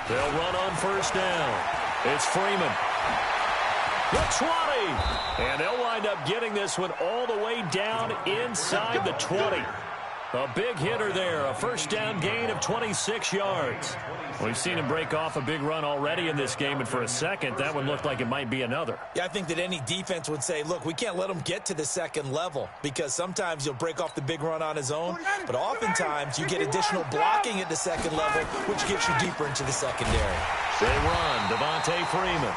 They'll run on first down. It's Freeman. The 20. And they'll wind up getting this one all the way down inside the 20. A big hitter there, a first down gain of 26 yards. We've seen him break off a big run already in this game, and for a second, that one looked like it might be another. Yeah, I think that any defense would say, look, we can't let him get to the second level, because sometimes he'll break off the big run on his own, but oftentimes you get additional blocking at the second level, which gets you deeper into the secondary. They run, Devontae Freeman.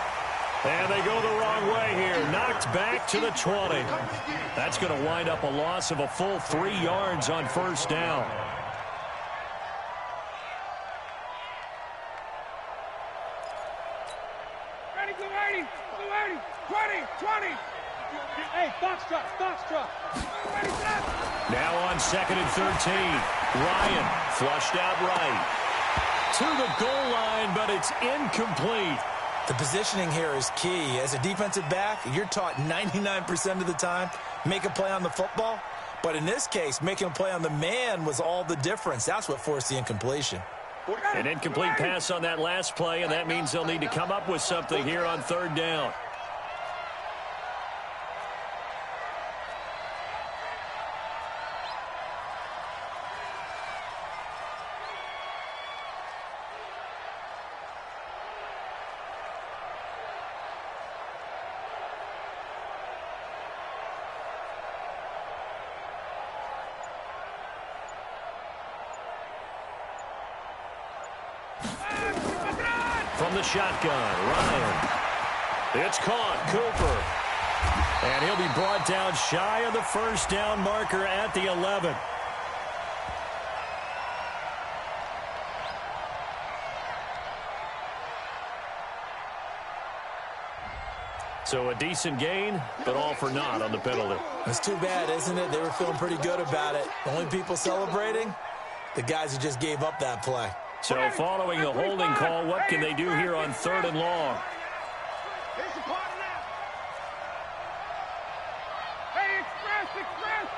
And they go the wrong way here. Knocked back to the 20. That's going to wind up a loss of a full 3 yards on first down. Ready, go 80, 20, 20. Hey, box truck. Now on 2nd and 13. Ryan flushed out right. To the goal line, but it's incomplete. The positioning here is key. As a defensive back, you're taught 99% of the time, make a play on the football. But in this case, making a play on the man was all the difference. That's what forced the incompletion. An incomplete pass on that last play, and that means they'll need to come up with something here on third down. From the shotgun, Ryan. It's caught, Cooper. And he'll be brought down shy of the first down marker at the 11. So a decent gain, but all for naught on the penalty. It's too bad, isn't it? They were feeling pretty good about it. The only people celebrating, the guys who just gave up that play. So following the holding call, what can they do here on 3rd and long? Hey, express.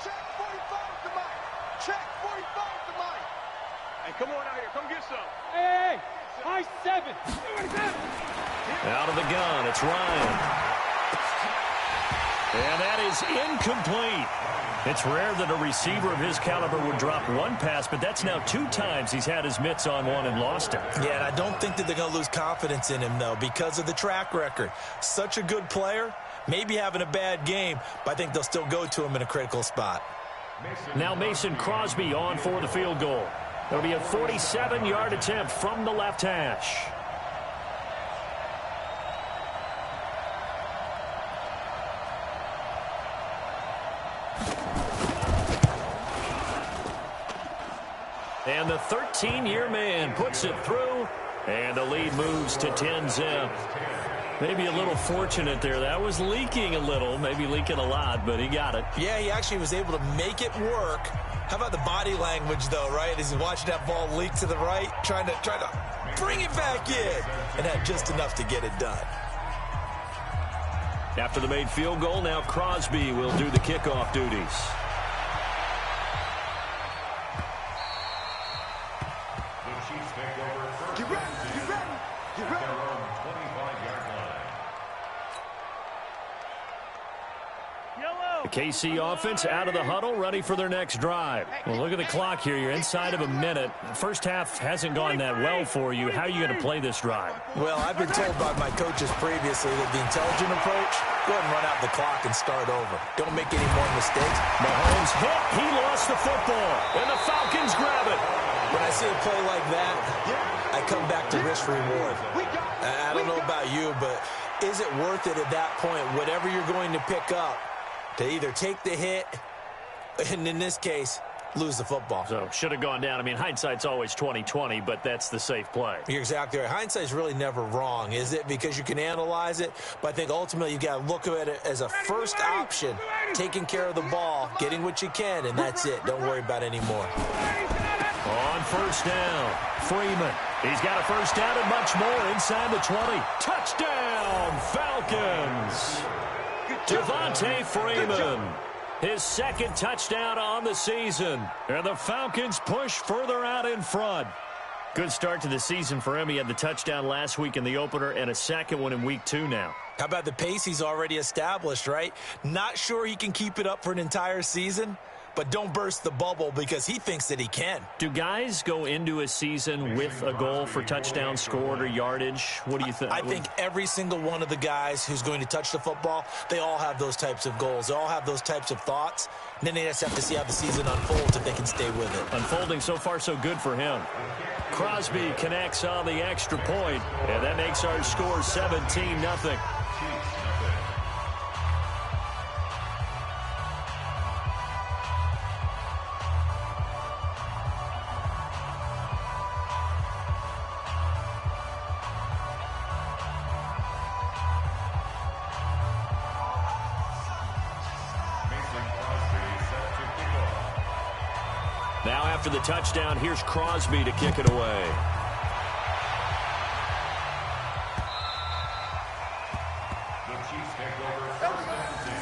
Check 45 to Mike. Check 45 to Mike. Hey, come on out here. Come get some. Hey, high 7. Out of the gun, it's Ryan. And that is incomplete. It's rare that a receiver of his caliber would drop one pass, but that's now 2 times he's had his mitts on one and lost it. Yeah, and I don't think that they're going to lose confidence in him, though, because of the track record. Such a good player, maybe having a bad game, but I think they'll still go to him in a critical spot. Now Mason Crosby on for the field goal. It'll be a 47-yard attempt from the left hash. And the 13-year man puts it through, and the lead moves to 10-zip. Maybe a little fortunate there. That was leaking a little, maybe leaking a lot, but he got it. Yeah, he actually was able to make it work. How about the body language, though, right? As he's watching that ball leak to the right, trying to bring it back in, and had just enough to get it done. After the made field goal, now Crosby will do the kickoff duties. KC offense out of the huddle, ready for their next drive. Well, look at the clock here. You're inside of a minute. The first half hasn't gone that well for you. How are you going to play this drive? Well, I've been told by my coaches previously that the intelligent approach, go ahead and run out the clock and start over. Don't make any more mistakes. Mahomes hit. He lost the football, and the Falcons grab it. When I see a play like that, I come back to risk reward. I don't know about you, but is it worth it at that point, whatever you're going to pick up, to either take the hit, and in this case, lose the football? So, should have gone down. I mean, hindsight's always 20/20, but that's the safe play. You're exactly right. Hindsight's really never wrong, is it? Because you can analyze it, but I think ultimately you got to look at it as a first option, taking care of the ball, getting what you can, and that's it. Don't worry about any more. On first down, Freeman. He's got a first down and much more inside the 20. Touchdown, Falcons! Devontae Freeman, his second touchdown on the season. And the Falcons push further out in front. Good start to the season for him. He had the touchdown last week in the opener and a second one in week 2 now. How about the pace he's already established, right? Not sure he can keep it up for an entire season, but don't burst the bubble because he thinks that he can. Do guys go into a season with a goal for touchdown scored or yardage? What do you think? I think every single one of the guys who's going to touch the football, they all have those types of goals. They all have those types of thoughts. And then they just have to see how the season unfolds if they can stay with it. Unfolding so far so good for him. Crosby connects on the extra point, and that makes our score 17-0. Now after the touchdown, here's Crosby to kick it away. The Chiefs take over first and 10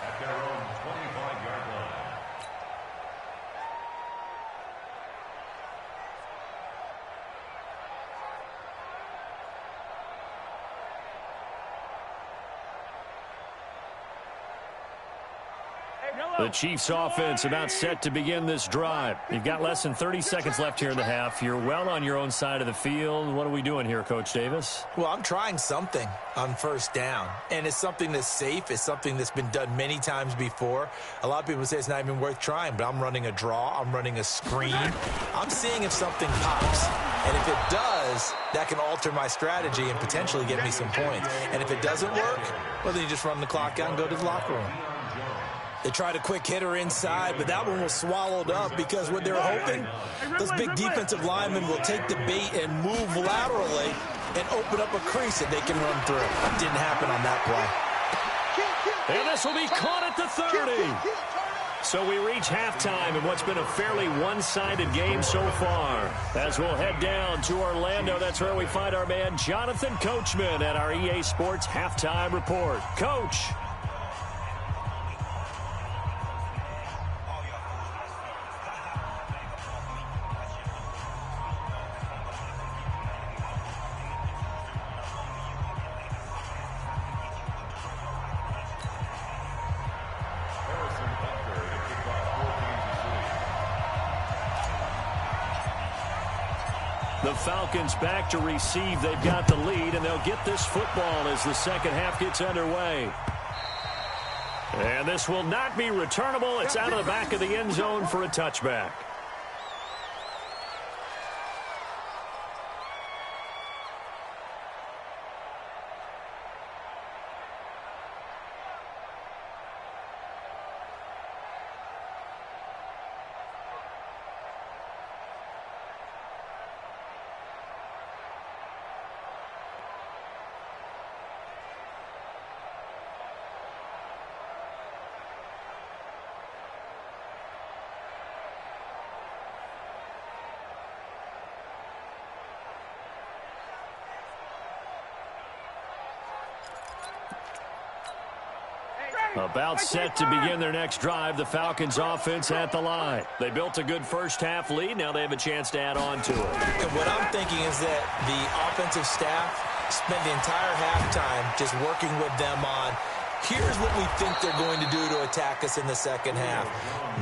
at their own 25-yard line. The Chiefs offense about set to begin this drive. You've got less than 30 seconds left here in the half. You're well on your own side of the field. What are we doing here, Coach Davis? Well, I'm trying something on first down, and it's something that's safe. It's something that's been done many times before. A lot of people say it's not even worth trying, but I'm running a draw. I'm running a screen. I'm seeing if something pops, and if it does, that can alter my strategy and potentially get me some points. And if it doesn't work, well, then you just run the clock out and go to the locker room. They tried a quick hitter inside, but that one was swallowed up because what they're hoping, those big defensive linemen will take the bait and move laterally and open up a crease that they can run through. Didn't happen on that play. And this will be caught at the 30. So we reach halftime in what's been a fairly one-sided game so far. As we'll head down to Orlando, that's where we find our man Jonathan Coachman at our EA Sports Halftime Report. Coach. The Falcons back to receive. They've got the lead, and they'll get this football as the second half gets underway. And this will not be returnable. It's out of the back of the end zone for a touchback. About set to begin their next drive. The Falcons offense at the line. They built a good first half lead. Now they have a chance to add on to it. And what I'm thinking is that the offensive staff spent the entire halftime just working with them on, here's what we think they're going to do to attack us in the second half.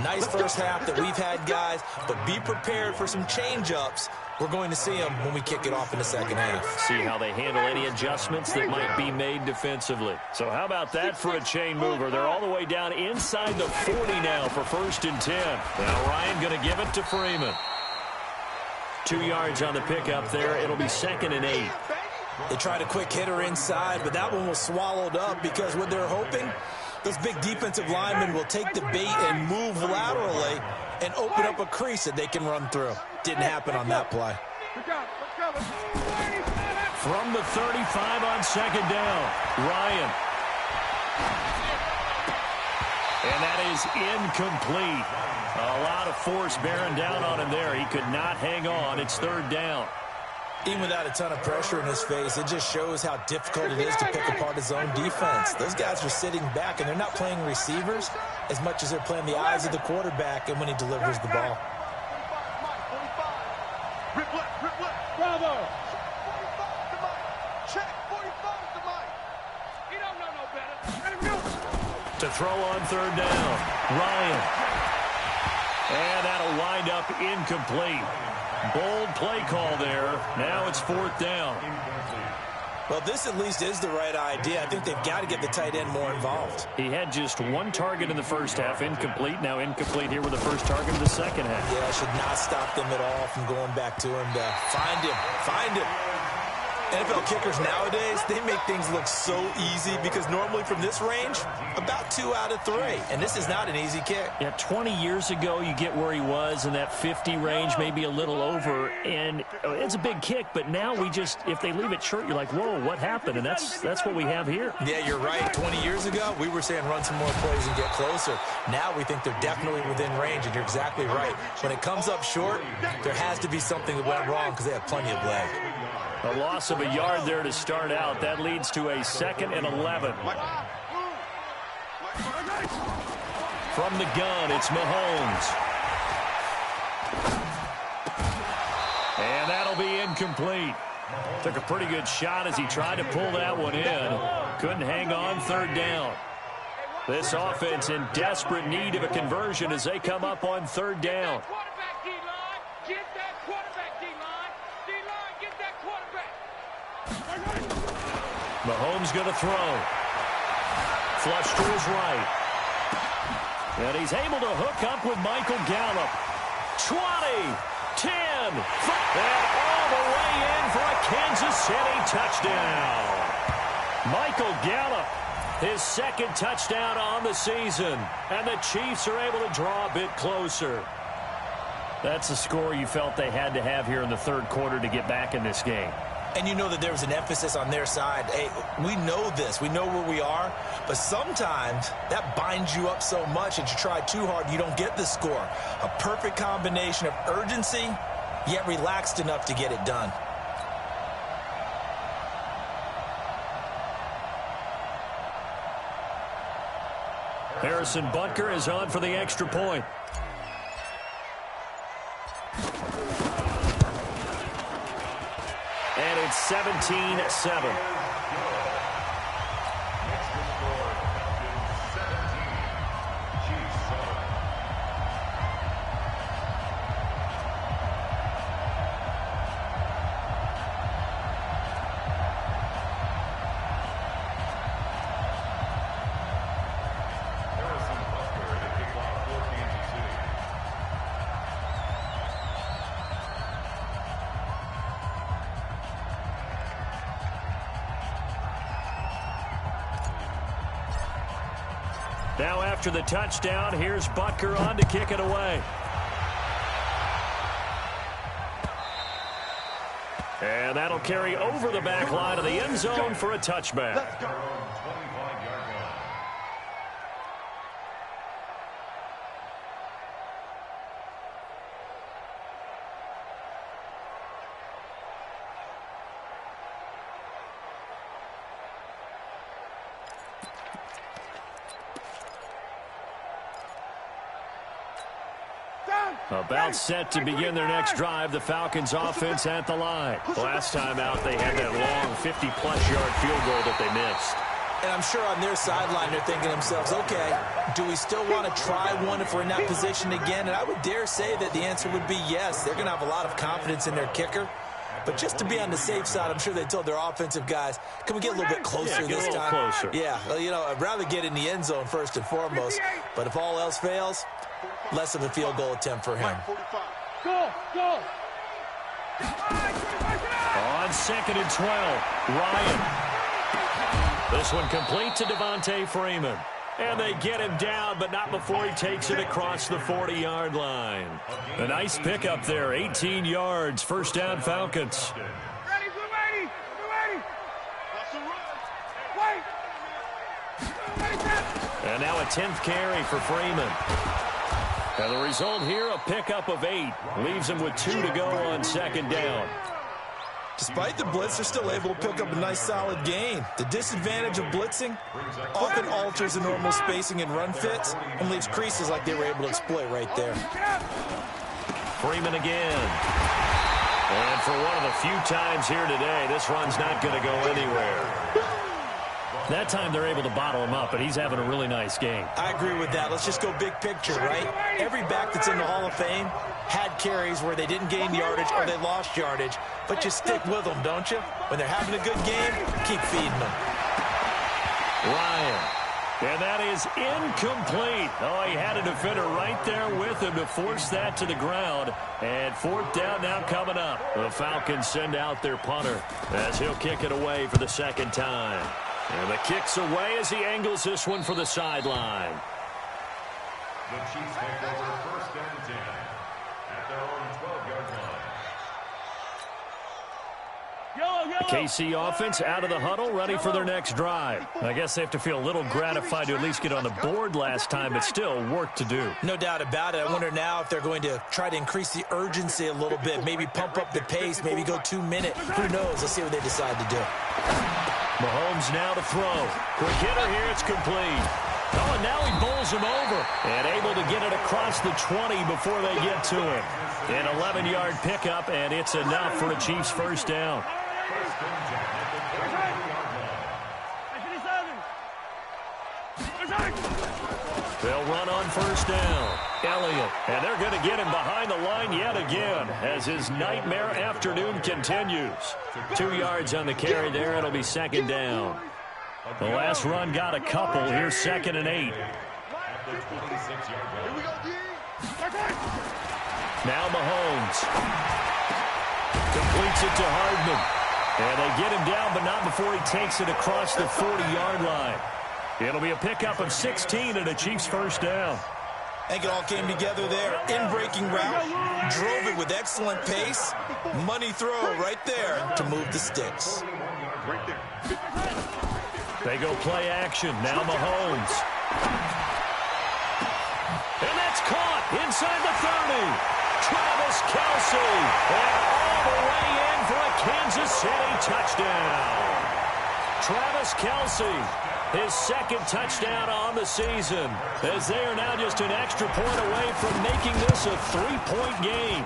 Nice first half that we've had, guys, but be prepared for some change-ups. We're going to see them when we kick it off in the second half. See how they handle any adjustments that might be made defensively. So how about that for a chain mover? They're all the way down inside the 40 now for 1st and 10. Now Ryan going to give it to Freeman. 2 yards on the pickup there. It'll be 2nd and 8. They tried a quick hitter inside, but that one was swallowed up because what they're hoping, those big defensive linemen will take the bait and move laterally and open up a crease that they can run through. Didn't happen on that play. From the 35 on 2nd down, Ryan. And that is incomplete. A lot of force bearing down on him there. He could not hang on. It's 3rd down. Even without a ton of pressure in his face, it just shows how difficult it is to pick apart his own defense. Those guys are sitting back, and they're not playing receivers as much as they're playing the eyes of the quarterback and when he delivers the ball. Rip left. cover. Check 45 to Mike. He don't know no better. Let him go. To throw on third down, Ryan. And that'll wind up incomplete. Bold play call there. Now it's fourth down. Well, this at least is the right idea. I think they've got to get the tight end more involved. He had just one target in the first half, incomplete. Now incomplete here with the first target of the second half. Yeah, should not stop them at all from going back to him to find him. NFL kickers nowadays, they make things look so easy because normally from this range, about 2 out of 3. And this is not an easy kick. Yeah, 20 years ago, you get where he was in that 50 range, maybe a little over. And it's a big kick, but now we just, if they leave it short, you're like, whoa, what happened? And that's what we have here. Yeah, you're right. 20 years ago, we were saying run some more plays and get closer. Now we think they're definitely within range, and you're exactly right. When it comes up short, there has to be something that went wrong because they have plenty of leg. A loss of a yard there to start out. That leads to a 2nd and 11. From the gun, it's Mahomes. And that'll be incomplete. Took a pretty good shot as he tried to pull that one in. Couldn't hang on third down. This offense in desperate need of a conversion as they come up on third down. Mahomes going to throw. Flush to his right. And he's able to hook up with Michael Gallup. 20, 10, 5, and all the way in for a Kansas City touchdown. Michael Gallup, his 2nd touchdown on the season. And the Chiefs are able to draw a bit closer. That's the score you felt they had to have here in the third quarter to get back in this game. And you know that there was an emphasis on their side. Hey, we know this. We know where we are. But sometimes that binds you up so much that you try too hard, you don't get the score. A perfect combination of urgency, yet relaxed enough to get it done. Harrison Butker is on for the extra point. And it's 17-7. Now after the touchdown, here's Butker on to kick it away. And that'll carry over the back line of the end zone for a touchback. Let's go. About set to begin their next drive, the Falcons offense at the line. Last time out, they had that long 50-plus yard field goal that they missed. And I'm sure on their sideline they're thinking to themselves, okay, do we still want to try one if we're in that position again? And I would dare say that the answer would be yes. They're going to have a lot of confidence in their kicker. But just to be on the safe side, I'm sure they told their offensive guys, can we get a little bit closer this time? Closer. Yeah, well, you know, I'd rather get in the end zone first and foremost. But if all else fails, less of a field goal attempt for him. Go, go. On 2nd and 12, Ryan. This one complete to Devontae Freeman. And they get him down, but not before he takes it across the 40-yard line. A nice pickup there, 18 yards, first down Falcons. Ready, blue 80, blue 80. Wait. And now a 10th carry for Freeman. And the result here, a pickup of 8. Leaves him with 2 to go on 2nd down. Despite the blitz, they're still able to pick up a nice solid gain. The disadvantage of blitzing often alters the normal spacing and run fits and leaves creases like they were able to exploit right there. Freeman again. And for one of the few times here today, this run's not going to go anywhere. That time they're able to bottle him up, but he's having a really nice game. I agree with that. Let's just go big picture, right? Every back that's in the Hall of Fame had carries where they didn't gain yardage or they lost yardage, but you stick with them, don't you? When they're having a good game, keep feeding them. Ryan. And that is incomplete. Oh, he had a defender right there with him to force that to the ground. And fourth down now coming up. The Falcons send out their punter as he'll kick it away for the second time. And the kick's away as he angles this one for the sideline. The Chiefs take over first down 10 at their own 12-yard line. The KC offense out of the huddle, ready for their next drive. I guess they have to feel a little gratified to at least get on the board last time, but still work to do. No doubt about it. I wonder now if they're going to try to increase the urgency a little bit, maybe pump up the pace, maybe go 2 minute. Who knows? Let's see what they decide to do. Mahomes now to throw. Quick hitter here, it's complete. Oh, and now he bowls him over and able to get it across the 20 before they get to him. An 11-yard pickup, and it's enough for a Chiefs first down. They'll run on first down. Elliott, and they're going to get him behind the line yet again as his nightmare afternoon continues. 2 yards on the carry there. It'll be second down. The last run got a couple. Here's 2nd and 8. Now Mahomes completes it to Hardman. And they get him down, but not before he takes it across the 40-yard line. It'll be a pickup of 16 and a Chiefs first down. I think it all came together there. In-breaking route, drove it with excellent pace. Money throw right there to move the sticks. They go play action. Now Mahomes. And that's caught inside the 30. Travis Kelce. And all the way in for a Kansas City touchdown. Travis Kelce, his second touchdown on the season, as they are now just an extra point away from making this a 3-point game.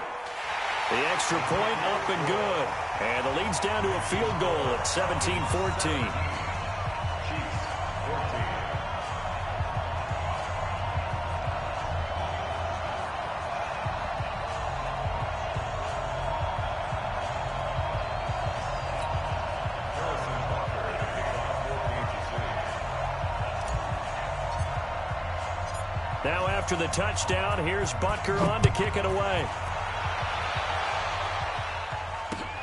The extra point up and good. And the lead's down to a field goal at 17-14. Now after the touchdown, here's Butker on to kick it away.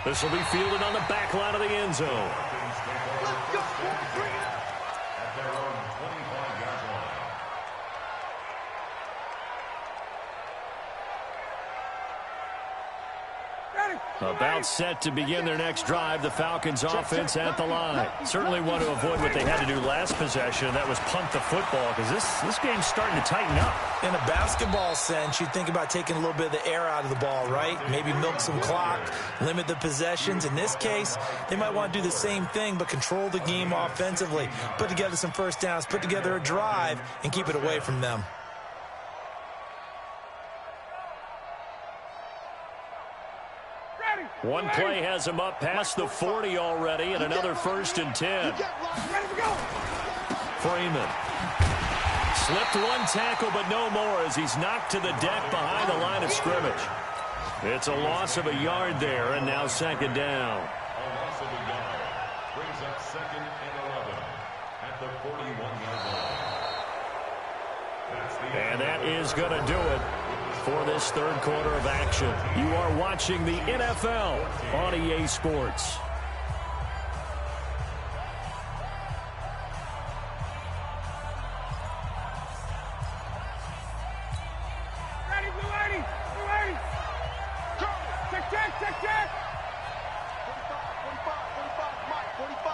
This will be fielded on the back line of the end zone. Let's go. Bring it up. At their own 25-yard line. About set to begin their next drive, the Falcons offense at the line. Certainly want to avoid what they had to do last possession, and that was punt the football, because this game's starting to tighten up. In a basketball sense, you think about taking a little bit of the air out of the ball, right? Maybe milk some clock, limit the possessions. In this case, they might want to do the same thing, but control the game offensively, put together some first downs, put together a drive, and keep it away from them. One play has him up past the 40 already, and another 1st and 10. Freeman slipped one tackle, but no more as he's knocked to the deck behind the line of scrimmage. It's a loss of a yard there, and now second down. A loss of a yard brings up 2nd and 11 at the 41-yard line. And that is going to do it for this third quarter of action. You are watching the NFL on EA Sports. Ready, blue 80, blue 80. Check, check, check, check. 45, Mike, 45.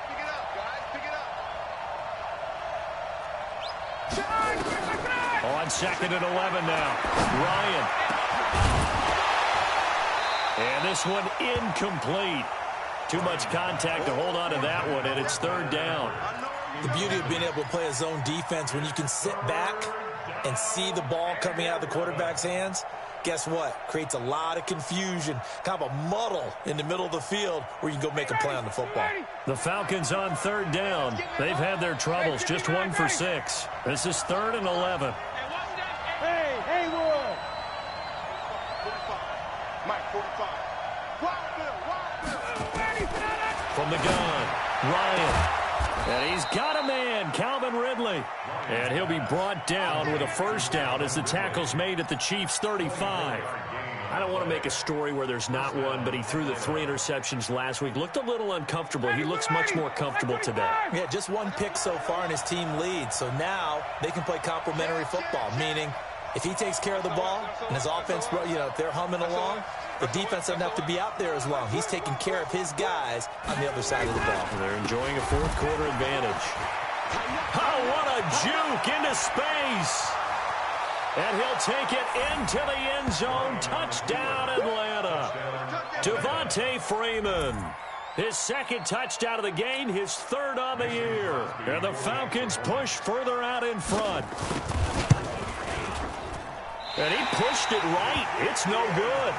Pick it up, guys, pick it up. On 2nd and 11 now. Ryan. And this one incomplete. Too much contact to hold on to that one, and it's third down. The beauty of being able to play a zone defense when you can sit back and see the ball coming out of the quarterback's hands, guess what? Creates a lot of confusion, kind of a muddle in the middle of the field where you can go make a play on the football. The Falcons on third down. They've had their troubles, just 1 for 6. This is 3rd and 11. Hey, Haywood! 45. Mike, 45. Wild Bill. From the gun, Ryan. And he's got a man, Calvin Ridley. And he'll be brought down with a first down as the tackle's made at the Chiefs' 35. I don't want to make a story where there's not one, but he threw the 3 interceptions last week. Looked a little uncomfortable. He looks much more comfortable today. Yeah, just 1 pick so far and his team leads. So now they can play complementary football, meaning if he takes care of the ball and his offense, if they're humming along, the defense doesn't have to be out there as long. He's taking care of his guys on the other side of the ball. They're enjoying a fourth quarter advantage. Oh, what a juke into space. And he'll take it into the end zone. Touchdown, Atlanta. Devontae Freeman. His 2nd touchdown of the game, his 3rd on the year. And the Falcons push further out in front. And he pushed it right. It's no good.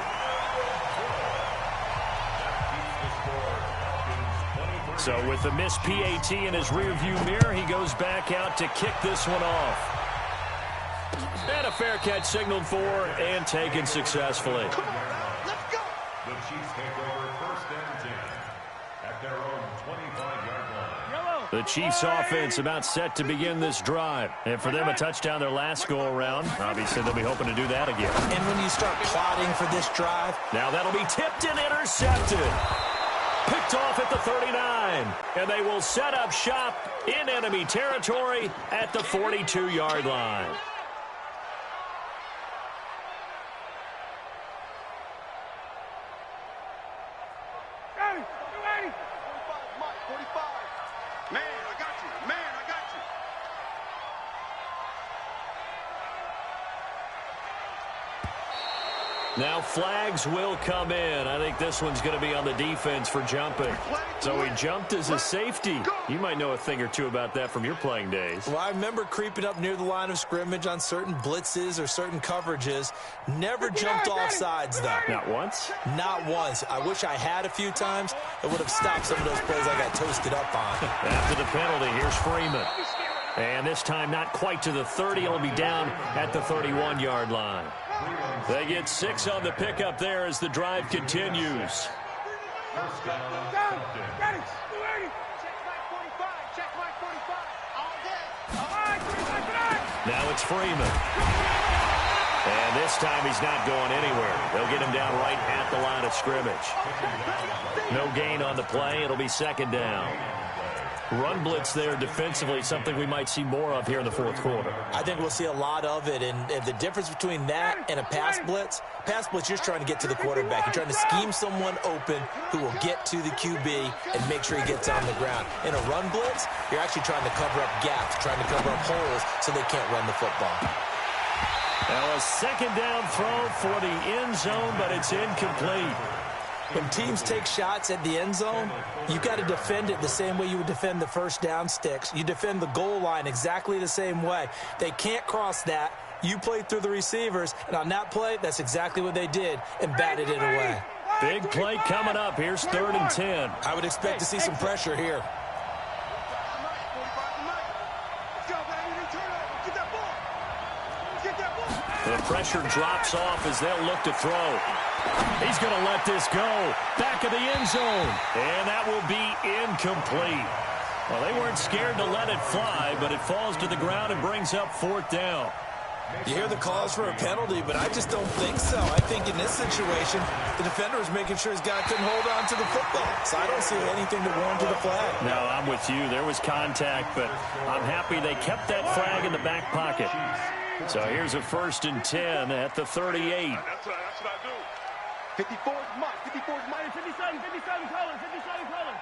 So with the missed PAT in his rearview mirror, he goes back out to kick this one off. And a fair catch signaled for and taken successfully. Come on, let's go. The Chiefs take over 1st and 10 at their own 25-yard line. The Chiefs offense about set to begin this drive. And for them, a touchdown their last go-around. Obviously, they'll be hoping to do that again. And when you start plotting for this drive, now that'll be tipped and intercepted. Picked off at the 39. And they will set up shop in enemy territory at the 42-yard line. Now flags will come in. I think this one's going to be on the defense for jumping. So he jumped as a safety. You might know a thing or two about that from your playing days. Well, I remember creeping up near the line of scrimmage on certain blitzes or certain coverages. Never jumped off sides, though. Not once? Not once. I wish I had a few times. It would have stopped some of those plays I got toasted up on. After the penalty, here's Freeman. And this time not quite to the 30. It'll be down at the 31-yard line. They get 6 on the pickup there as the drive continues. Now it's Freeman. And this time he's not going anywhere. They'll get him down right at the line of scrimmage. No gain on the play. It'll be 2nd down. Run blitz there defensively, something we might see more of here in the 4th quarter. I think we'll see a lot of it, and the difference between that and a pass blitz, you're trying to get to the quarterback. You're trying to scheme someone open who will get to the QB and make sure he gets on the ground. In a run blitz, you're actually trying to cover up gaps, trying to cover up holes so they can't run the football. Now a 2nd down throw for the end zone, but it's incomplete. When teams take shots at the end zone, you've got to defend it the same way you would defend the first down sticks. You defend the goal line exactly the same way. They can't cross that. You play through the receivers, and on that play, that's exactly what they did and batted it away. Big play coming up. Here's 3rd and 10. I would expect to see some pressure here. The pressure drops off as they'll look to throw. He's going to let this go. Back of the end zone. And that will be incomplete. Well, they weren't scared to let it fly, but it falls to the ground and brings up 4th down. You hear the calls for a penalty, but I just don't think so. I think in this situation, the defender was making sure his guy couldn't hold on to the football. So I don't see anything to warrant to the flag. No, I'm with you. There was contact, but I'm happy they kept that flag in the back pocket. So here's a 1st and 10 at the 38. That's what I do. 54 is mine. 54 is mine. 57 colors. 57 colors.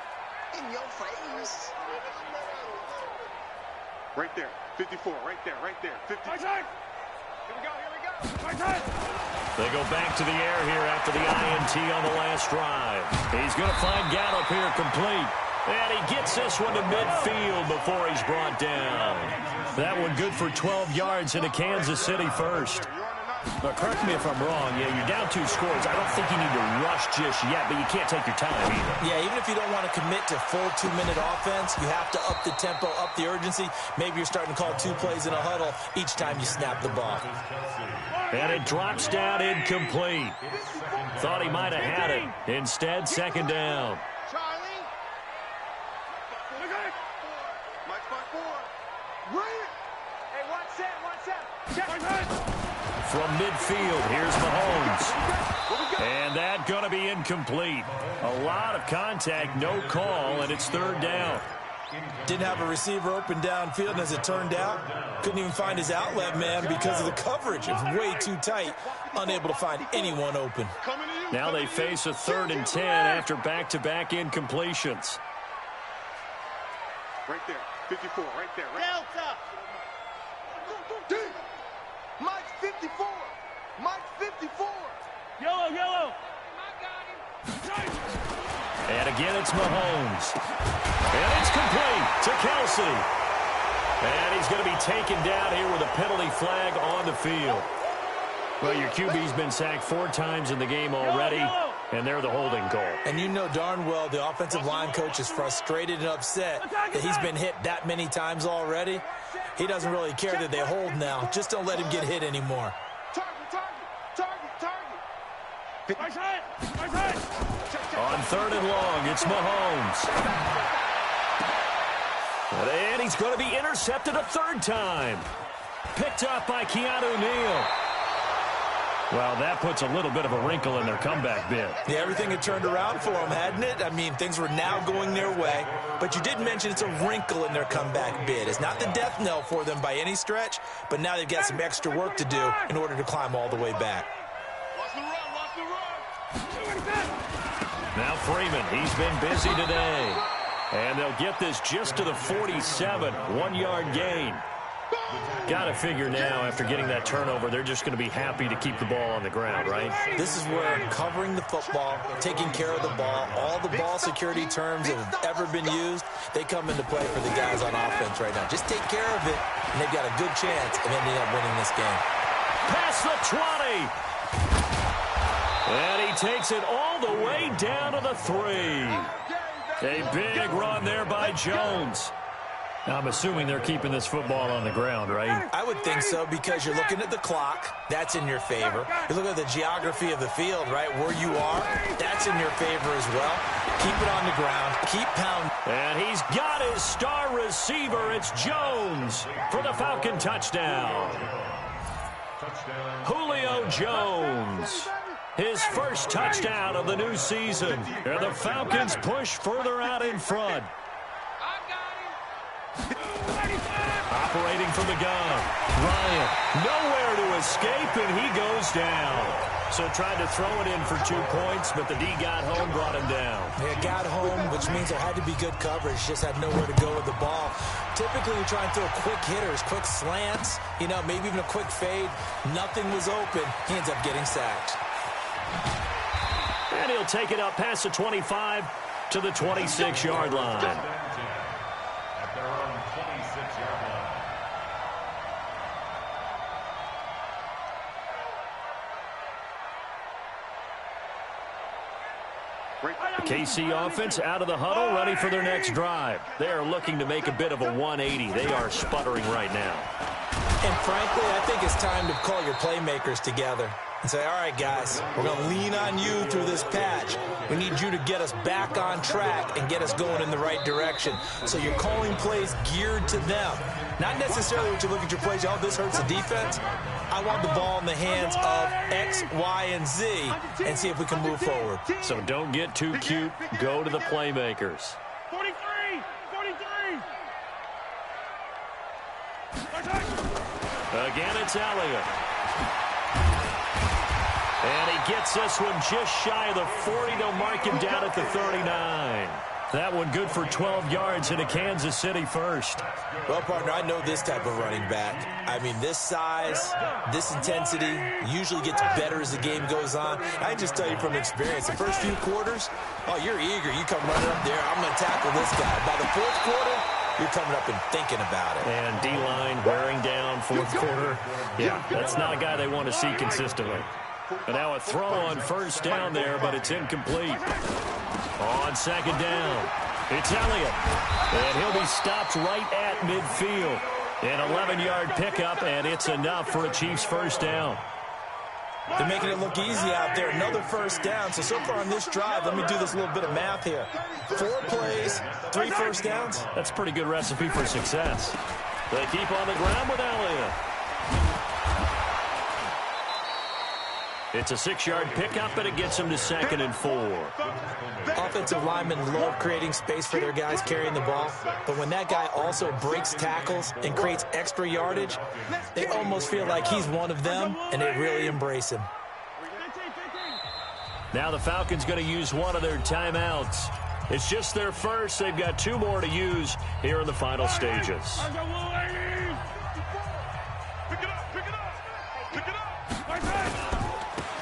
In your face. Right there. 54. Right there. 50. My time. Here we go. My time. They go back to the air here after the INT on the last drive. He's going to find Gallup here complete. And he gets this one to midfield before he's brought down. That one good for 12 yards into Kansas City first. You're on the 9. Now, correct me if I'm wrong. Yeah, you're down 2 scores. I don't think you need to rush just yet, but you can't take your time either. Yeah, even if you don't want to commit to full 2-minute offense, you have to up the tempo, up the urgency. Maybe you're starting to call 2 plays in a huddle each time you snap the ball. And it drops down incomplete. Thought he might have had it. Instead, second down. Charlie. Mike spot 4. Hey, watch that. From midfield, here's Mahomes. And that going to be incomplete. A lot of contact, no call, and it's third down. Didn't have a receiver open downfield, and as it turned out, couldn't even find his outlet man because of the coverage. It was way too tight, unable to find anyone open. Now they face a 3rd and 10 after back-to-back incompletions. Right there, 54, right there. Delta. Mike 54. Mike 54. Yellow. And again, it's Mahomes. And it's complete to Kelsey. And he's going to be taken down here with a penalty flag on the field. Well, your QB's been sacked 4 times in the game already, and they're the holding goal. And you know darn well the offensive line coach is frustrated and upset that he's been hit that many times already. He doesn't really care that they hold now. Just don't let him get hit anymore. On 3rd and long, it's Mahomes. And he's going to be intercepted a 3rd time. Picked up by Keanu Neal. Well, that puts a little bit of a wrinkle in their comeback bid. Yeah, everything had turned around for them, hadn't it? I mean, things were now going their way. But you did mention it's a wrinkle in their comeback bid. It's not the death knell for them by any stretch, but now they've got some extra work to do in order to climb all the way back. Watch the run. Now Freeman, he's been busy today. And they'll get this just to the 47, 1-yard gain. Got to figure now, after getting that turnover, they're just going to be happy to keep the ball on the ground, right? This is where covering the football, taking care of the ball, all the ball security terms that have ever been used, they come into play for the guys on offense right now. Just take care of it, and they've got a good chance of ending up winning this game. Past the 20. And he takes it all the way down to the 3. A big run there by Jones. I'm assuming they're keeping this football on the ground, right? I would think so, because you're looking at the clock. That's in your favor. You look at the geography of the field, right, where you are. That's in your favor as well. Keep it on the ground. Keep pounding. And he's got his star receiver. It's Jones for the Falcon touchdown. Julio Jones. His first touchdown of the new season. And the Falcons push further out in front. Operating from the gun. Ryan, nowhere to escape, and he goes down. So tried to throw it in for 2 points, but the D got home, brought him down. They got home, which means there had to be good coverage. Just had nowhere to go with the ball. Typically, we try and throw quick hitters, quick slants, maybe even a quick fade. Nothing was open. He ends up getting sacked. And he'll take it up past the 25 to the 26-yard line. KC offense out of the huddle, ready for their next drive. They are looking to make a bit of a 180. They are sputtering right now. And frankly, I think it's time to call your playmakers together and say, all right, guys, we're going to lean on you through this patch. We need you to get us back on track and get us going in the right direction. So you're calling plays geared to them. Not necessarily what you look at your plays, this hurts the defense. I want the ball in the hands of X, Y, and Z and see if we can move forward. So don't get too cute. Go to the playmakers. 43! Again, it's Elliott. And he gets this one just shy of the 40. They'll mark him down at the 39. That one good for 12 yards into Kansas City first. Well, partner, I know this type of running back. I mean, this size, this intensity usually gets better as the game goes on. I can just tell you from experience, the first few quarters, you're eager. You come running up there, I'm going to tackle this guy. By the fourth quarter, you're coming up and thinking about it. And D-line wearing down fourth quarter. Yeah, that's not a guy they want to see consistently. And now a throw on first down there, but it's incomplete. On second down, it's Elliott. And he'll be stopped right at midfield. An 11-yard pickup, and it's enough for a Chiefs first down. They're making it look easy out there. Another first down. So far on this drive, let me do this little bit of math here. 4 plays, 3 first downs. That's a pretty good recipe for success. They keep on the ground with Elliott. It's a 6-yard pickup, and it gets them to 2nd and 4. Offensive linemen love creating space for their guys carrying the ball, but when that guy also breaks tackles and creates extra yardage, they almost feel like he's one of them, and they really embrace him. Now the Falcons going to use one of their timeouts. It's just their first. They've got 2 more to use here in the final stages.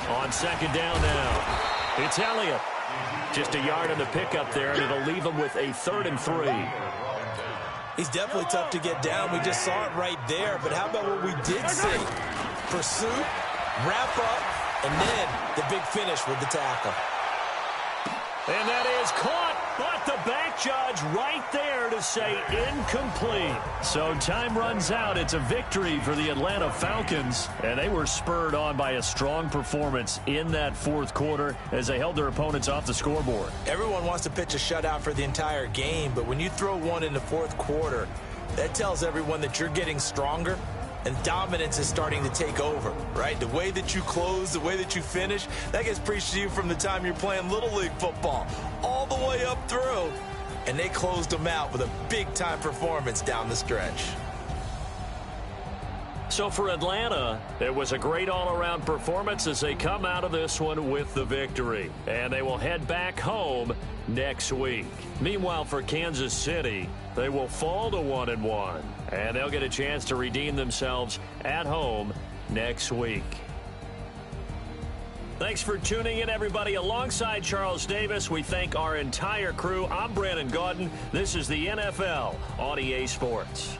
On second down now, it's Elliott. Just a yard on the pickup there, and it'll leave him with a 3rd and 3. He's definitely tough to get down. We just saw it right there, but how about what we did see? Pursuit, wrap up, and then the big finish with the tackle. And that is caught, but the back judge right there to say incomplete. So time runs out. It's a victory for the Atlanta Falcons, and they were spurred on by a strong performance in that fourth quarter as they held their opponents off the scoreboard. Everyone wants to pitch a shutout for the entire game, but when you throw one in the fourth quarter, that tells everyone that you're getting stronger. And dominance is starting to take over, right? The way that you close, the way that you finish, that gets preached to you from the time you're playing Little League football all the way up through. And they closed them out with a big-time performance down the stretch. So for Atlanta, it was a great all-around performance as they come out of this one with the victory. And they will head back home next week. Meanwhile, for Kansas City, they will fall to 1-1. And they'll get a chance to redeem themselves at home next week. Thanks for tuning in, everybody. Alongside Charles Davis, we thank our entire crew. I'm Brandon Gaudin. This is the NFL on EA Sports.